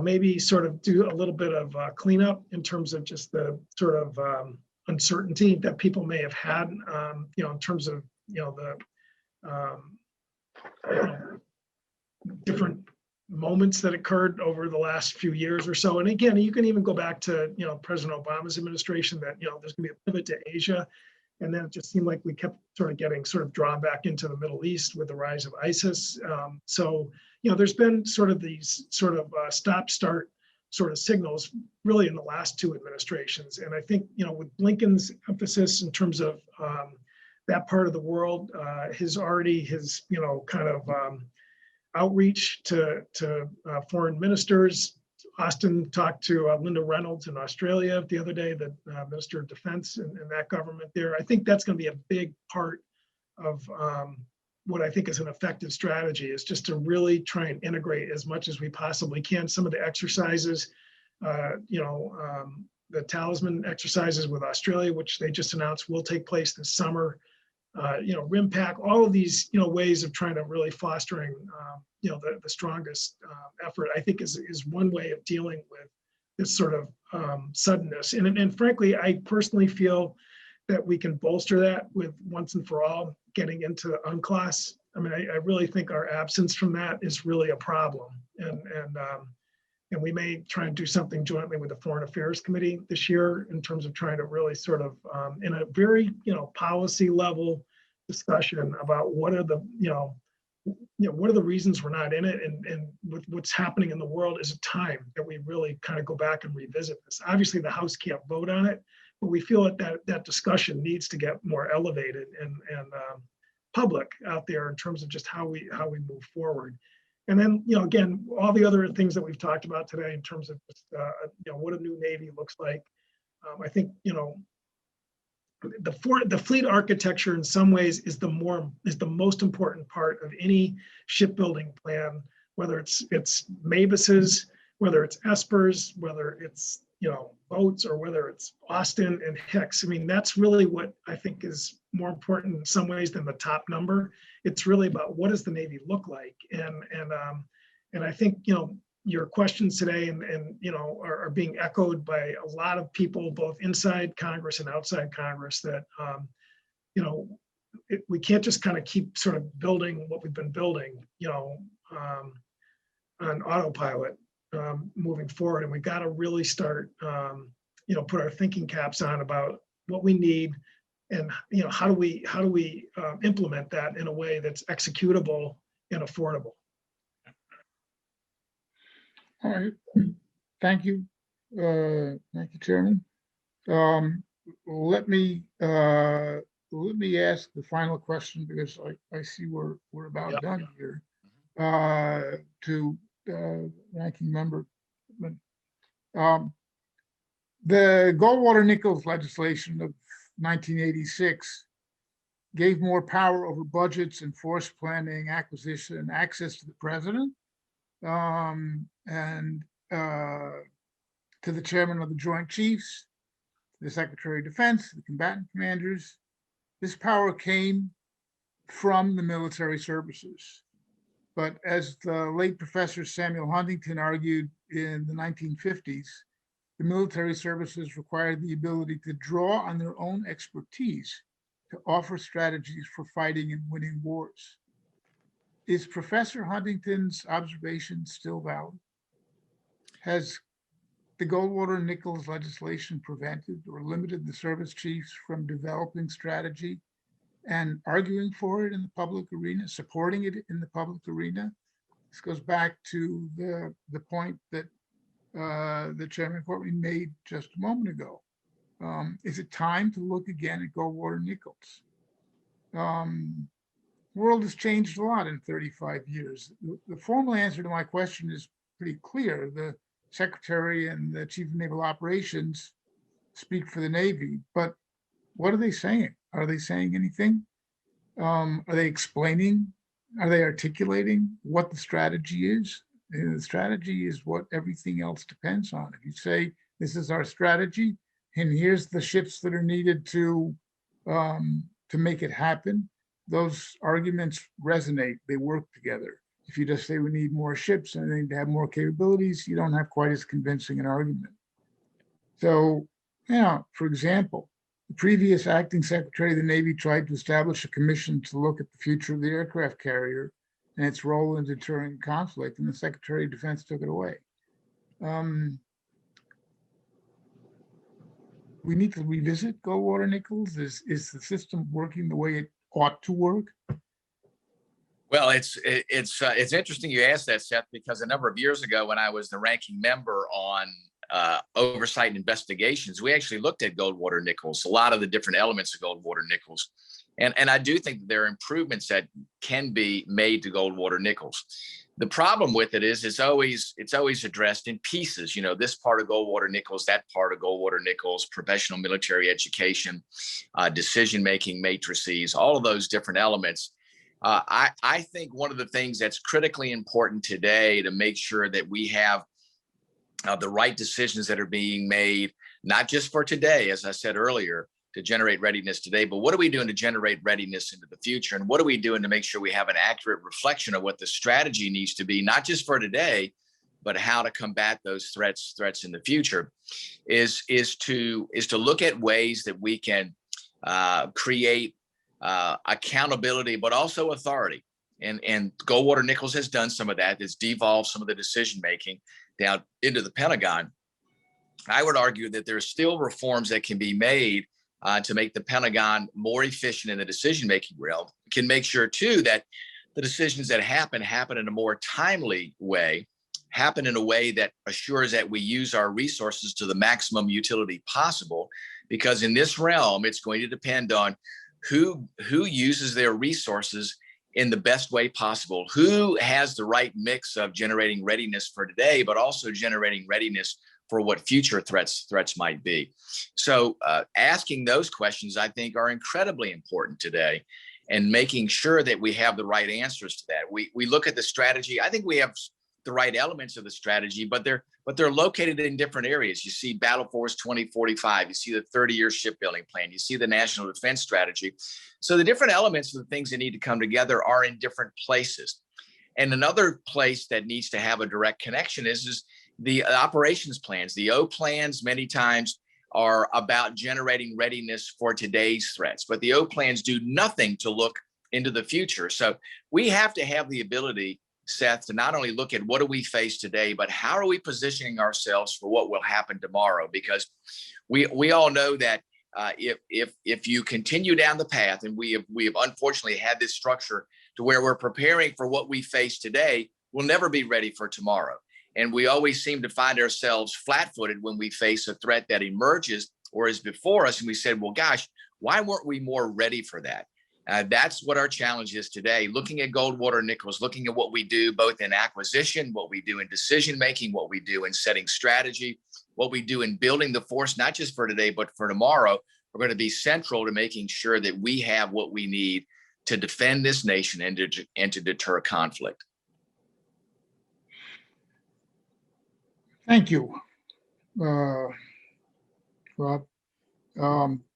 maybe sort of do a little bit of cleanup in terms of just the sort of uncertainty that people may have had, in terms of, the different moments that occurred over the last few years or so. And again, you can even go back to, President Obama's administration, that, there's gonna be a pivot to Asia. And then it just seemed like we kept sort of getting sort of drawn back into the Middle East with the rise of ISIS. So, there's been sort of these sort of stop-start sort of signals really in the last two administrations. And I think, with Blinken's emphasis in terms of that part of the world, his kind of outreach to foreign ministers. Austin talked to Linda Reynolds in Australia the other day, the Minister of Defense in that government there. I think that's going to be a big part of what I think is an effective strategy, is just to really try and integrate as much as we possibly can. Some of the exercises, the Talisman exercises with Australia, which they just announced will take place this summer. RIMPAC, all of these, ways of trying to really fostering, the strongest effort, I think is one way of dealing with this sort of suddenness. And frankly, I personally feel that we can bolster that with once and for all getting into UNCLOS. I mean, I really think our absence from that is really a problem. And we may try and do something jointly with the Foreign Affairs Committee this year in terms of trying to really sort of, in a very, policy level discussion about what are the, what are the reasons we're not in it, and with what's happening in the world, is a time that we really kind of go back and revisit this. Obviously, the House can't vote on it, but we feel that discussion needs to get more elevated and public out there in terms of just how we move forward. And then, again, all the other things that we've talked about today in terms of just, what a new Navy looks like. I think, the fleet architecture in some ways is the most important part of any shipbuilding plan, whether it's Mavis's, whether it's Esper's, whether it's, boats, or whether it's Austin and Hicks. I mean, that's really what I think is more important in some ways than the top number. It's really about what does the Navy look like, and I think, your questions today and are being echoed by a lot of people both inside Congress and outside Congress, that we can't just kind of keep sort of building what we've been building, on autopilot moving forward. And we got to really start, put our thinking caps on about what we need, and how do we implement that in a way that's executable and affordable? All right, thank you. Thank you, Chairman. Let me ask the final question, because I see we're about Yep. done here. To Ranking Member Wittman. The Goldwater-Nichols legislation of 1986 gave more power over budgets and force planning, acquisition, and access to the president, and to the chairman of the Joint Chiefs, the Secretary of Defense, the combatant commanders. This power came from the military services. But as the late Professor Samuel Huntington argued in the 1950s, the military services required the ability to draw on their own expertise to offer strategies for fighting and winning wars. Is Professor Huntington's observation still valid? Has the Goldwater-Nichols legislation prevented or limited the service chiefs from developing strategy and arguing for it in the public arena, supporting it in the public arena? This goes back to the point that the Chairman Courtney made just a moment ago. Is it time to look again at Goldwater-Nichols? World has changed a lot in 35 years. The formal answer to my question is pretty clear. The Secretary and the Chief of Naval Operations speak for the Navy, but what are they saying? Are they saying anything? Are they explaining? Are they articulating what the strategy is? And the strategy is what everything else depends on. If you say, this is our strategy, and here's the ships that are needed to make it happen, those arguments resonate, they work together. If you just say we need more ships and they need to have more capabilities, you don't have quite as convincing an argument. So, for example, the previous acting Secretary of the Navy tried to establish a commission to look at the future of the aircraft carrier and its role in deterring conflict, and the Secretary of Defense took it away. We need to revisit Goldwater-Nichols. Is the system working the way it ought to work? Well, it's interesting you asked that, Seth, because a number of years ago, when I was the ranking member on oversight and investigations, we actually looked at Goldwater-Nichols, a lot of the different elements of Goldwater-Nichols. And I do think that there are improvements that can be made to Goldwater-Nichols. The problem with it is it's always addressed in pieces. This part of Goldwater-Nichols, that part of Goldwater-Nichols, professional military education, decision-making matrices, all of those different elements. I think one of the things that's critically important today to make sure that we have the right decisions that are being made, not just for today, as I said earlier, to generate readiness today, but what are we doing to generate readiness into the future? And what are we doing to make sure we have an accurate reflection of what the strategy needs to be, not just for today, but how to combat those threats in the future, is to look at ways that we can create accountability, but also authority. And Goldwater-Nichols has done some of that. It's devolved some of the decision-making down into the Pentagon. I would argue that there's still reforms that can be made to make the Pentagon more efficient in the decision-making realm. Can make sure, too, that the decisions that happen in a more timely way, happen in a way that assures that we use our resources to the maximum utility possible. Because in this realm, it's going to depend on who uses their resources in the best way possible, who has the right mix of generating readiness for today, but also generating readiness for what future threats might be. So asking those questions, I think, are incredibly important today, and making sure that we have the right answers to that. We look at the strategy. I think we have the right elements of the strategy, but they're located in different areas. You see Battle Force 2045, you see the 30-year shipbuilding plan, you see the National Defense Strategy. So the different elements of the things that need to come together are in different places. And another place that needs to have a direct connection is the operations plans. The O plans many times are about generating readiness for today's threats, but the O plans do nothing to look into the future. So we have to have the ability, Seth, to not only look at what do we face today, but how are we positioning ourselves for what will happen tomorrow? Because we all know that if you continue down the path, and we have unfortunately had this structure to where we're preparing for what we face today, we'll never be ready for tomorrow. And we always seem to find ourselves flat-footed when we face a threat that emerges or is before us. And we said, well, gosh, why weren't we more ready for that? That's what our challenge is today. Looking at Goldwater Nichols, looking at what we do both in acquisition, what we do in decision-making, what we do in setting strategy, what we do in building the force, not just for today, but for tomorrow, are going to be central to making sure that we have what we need to defend this nation and to deter conflict. Thank you, Rob.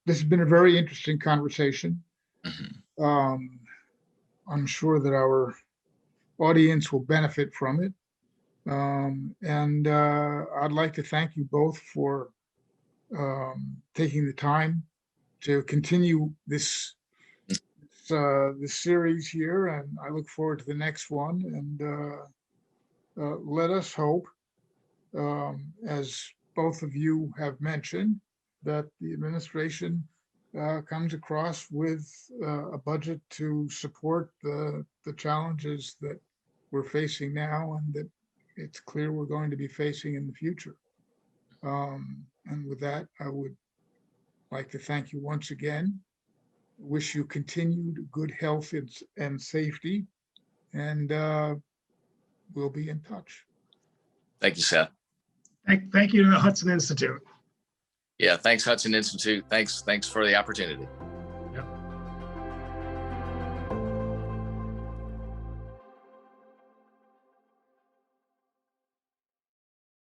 This has been a very interesting conversation. I'm sure that our audience will benefit from it. And I'd like to thank you both for taking the time to continue this series here. And I look forward to the next one. And let us hope, as both of you have mentioned, that the administration comes across with a budget to support the challenges that we're facing now and that it's clear we're going to be facing in the future. And with that, I would like to thank you once again, wish you continued good health and safety, and we'll be in touch. Thank you, Seth. Thank you to the Hudson Institute. Yeah, thanks, Hudson Institute. Thanks for the opportunity.